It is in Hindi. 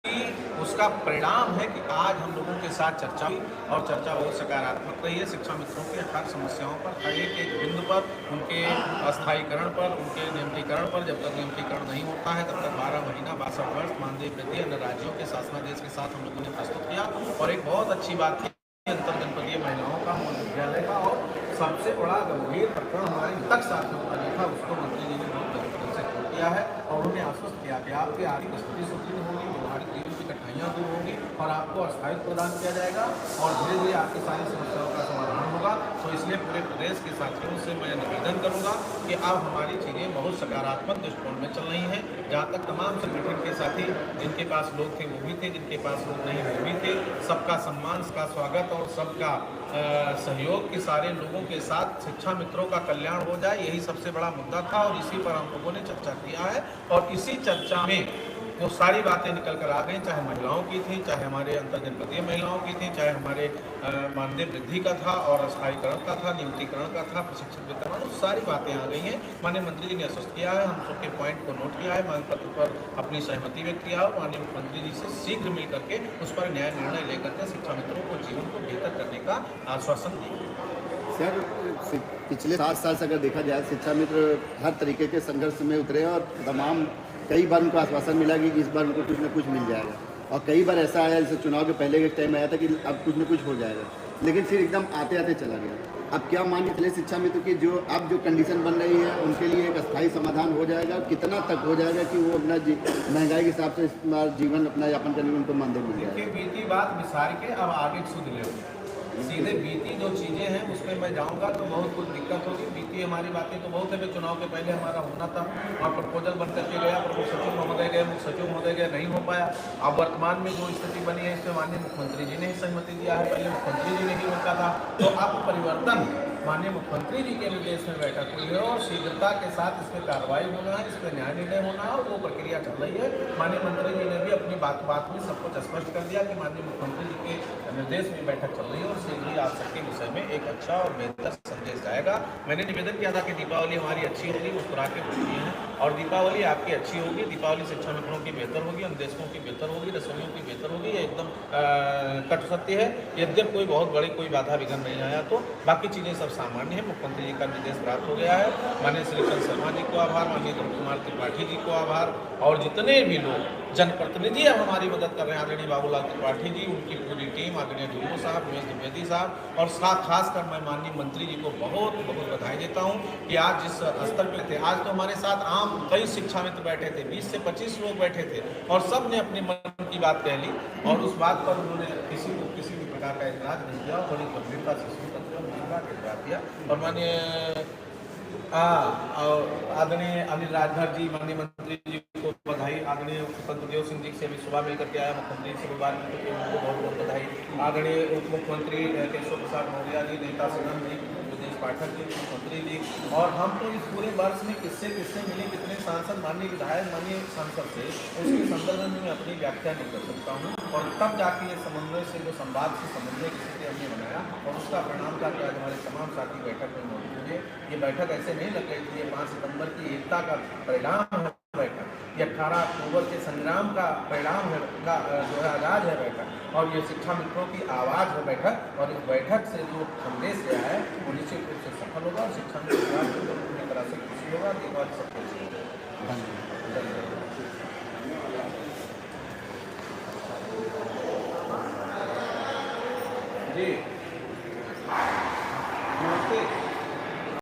उसका परिणाम है कि आज हम लोगों के साथ चर्चा हुई और चर्चा बहुत सकारात्मक रही है। शिक्षा मित्रों के हर समस्याओं पर, हर एक बिंदु पर, उनके अस्थायीकरण पर, उनके नियमितीकरण पर, जब तक नियमितीकरण नहीं होता है तब तक 12 महीना 62 वर्ष मानदेय वृद्धि अन्य राज्यों के शासनादेश के साथ हम लोगों ने प्रस्तुत किया। और एक बहुत अच्छी बात थी अंतर जनपदीय महिलाओं का महाविद्यालय का, और सबसे बड़ा गंभीर प्रकरण हमारे तक साथियों का जो था उसको मंत्री जी ने बहुत गंभीरता से खोल दिया है और उन्हें आश्वस्त किया कि आपकी आर्थिक स्थिति सुदृढ़ होगी, व्यवहारिक जीवन की कठिनाइयाँ दूर होंगी और आपको स्थायित्व प्रदान किया जाएगा और धीरे धीरे आपकी सारी समस्याओं का समाधान होगा। तो इसलिए पूरे प्रदेश के साथियों से मैं निवेदन करूंगा कि अब हमारी चीज़ें बहुत सकारात्मक दृष्टिकोण में चल रही हैं। जहाँ तक तमाम संगठन के साथी जिनके पास लोग थे वो भी थे, जिनके पास लोग नहीं वो भी थे, सबका सम्मान, सबका स्वागत और सबका सहयोग कि सारे लोगों के साथ शिक्षा मित्रों का कल्याण हो जाए, यही सबसे बड़ा मुद्दा था और इसी पर हम लोगों ने चर्चा किया है। और इसी चर्चा में वो सारी बातें निकल कर आ गई, चाहे महिलाओं की थी, चाहे हमारे अंतर जनपदीय महिलाओं की थी, चाहे हमारे मानदेय वृद्धि का था और अस्थायीकरण का था, नियमितीकरण का था, प्रशिक्षण वितरण, वो सारी बातें आ गई हैं। माननीय मंत्री जी ने आश्वस्त किया है, हम सबके पॉइंट को नोट किया है, मांग पत्र पर अपनी सहमति व्यक्त किया और माननीय मुख्यमंत्री जी से शीघ्र मिल करके उस पर न्याय निर्णय लेकर के शिक्षा मित्रों को जीवन को बेहतर करने का आश्वासन दिया। सर, पिछले 7 साल से अगर देखा जाए शिक्षा मित्र हर तरीके के संघर्ष में उतरे और तमाम कई बार उनको आश्वासन मिला कि इस बार उनको कुछ ना कुछ मिल जाएगा और कई बार ऐसा आया जैसे चुनाव के पहले के टाइम आया था कि अब कुछ ना कुछ हो जाएगा, लेकिन फिर एकदम आते आते चला गया। अब क्या मान के चले शिक्षा मित्र की जो अब जो कंडीशन बन रही है उनके लिए एक अस्थायी समाधान हो जाएगा, कितना तक हो जाएगा कि वो अपना महंगाई के हिसाब से इस बार जीवन अपना यापन करने में उनको मानदेय मिल जाएगा? बीती बात विसार के अब आगे शुद्ध ले सीधे बीती जो चीज़ें हैं उस पर मैं जाऊंगा तो बहुत कुछ दिक्कत होगी। बीती हमारी बातें तो बहुत है, चुनाव के पहले हमारा होना था और प्रपोजल बन करके गया, प्रमुख सचिव महोदय गए, मुख्य सचिव महोदय गए, नहीं हो पाया। अब वर्तमान में जो स्थिति बनी है इसमें माननीय मुख्यमंत्री जी ने ही सहमति दिया है, पहले मुख्यमंत्री जी ने ही उनका था। तो अब परिवर्तन माननीय मुख्यमंत्री जी के निर्देश में बैठक हुई है और शीघ्रता के साथ इस पर कार्रवाई होना है, इस पर न्याय निर्णय होना है और वो प्रक्रिया चल रही है। माननीय मंत्री जी ने भी अपनी बात में सब कुछ स्पष्ट कर दिया कि माननीय मुख्यमंत्री जी के निर्देश में बैठक चल रही है और शीघ्र ही आप सबके विषय में एक अच्छा और बेहतर संदेश जाएगा। मैंने निवेदन किया था कि दीपावली हमारी अच्छी होगी, मुस्कुरा के बोलती हैं और दीपावली आपकी अच्छी होगी। दीपावली शिक्षा मित्रों की बेहतर होगी, अन्वेषकों की बेहतर होगी, रसोइयों की बेहतर होगी, ये एकदम कट सत्य है। यद्यप कोई बहुत बड़ी कोई बाधा विघ्न नहीं आया तो बाकी चीज़ें सब सामान्य है। मुख्यमंत्री जी का निर्देश प्राप्त हो गया है। माननीय श्रीकांत शर्मा जी को आभार, माननीय द्रौपदी कुमार त्रिपाठी जी को आभार और जितने भी लोग जनप्रतिनिधि अब हमारी मदद कर रहे हैं, आदरणीय बाबूलाल त्रिपाठी जी, उनकी पूरी टीम, आदरणीय जुम्मो साहब, उमेश द्विवेदी साहब और खासकर मैं माननीय मंत्री जी को बहुत बहुत बधाई देता हूं कि आज जिस स्तर पे थे, आज तो हमारे साथ आम कई शिक्षा मित्र बैठे थे, 20 से 25 लोग बैठे थे और सब ने अपने मन की बात कह ली और उस बात पर उन्होंने किसी भी प्रकार का इतराज नहीं किया, बड़ी गंभीरता से किया। और माननीय आदरणीय अनिल राजभर जी, माननीय मंत्री जी को बधाई, आदरणीय स्वतंत्र देव सिंह जी से अभी सुबह मिलकर के आया, मुख्यमंत्री से बात करके उनको बहुत बहुत बधाई, आदरणीय उप मुख्यमंत्री केशव प्रसाद मौर्य जी, नेता सदन जी, ब्रजेश पाठक जी, मुख्यमंत्री जी और हम तो इस पूरे वर्ष में किससे मिले, कितने सांसद, माननीय विधायक, माननीय सांसद से उसके संदर्भ में मैं अपनी व्याख्या नहीं कर सकता हूँ और तब जाके ये समन्वय से जो संवाद से समन्वय की स्थिति हमने बनाया और उसका परिणाम था कि आज हमारे तमाम साथी बैठक में मौजूद है। ये बैठक ऐसे नहीं लग रही थी, ये 5 सितंबर की एकता का परिणाम है बैठक, ये 18 अक्टूबर के संग्राम का परिणाम है, का जो है आगाज है बैठक और ये शिक्षा मित्रों की आवाज़ है बैठक और इस बैठक से जो संदेश गया है वो निश्चित रूप से सफल होगा और शिक्षा मित्र पूरी तरह से खुशी होगा, दीपावली सब खुशी होगा। जी।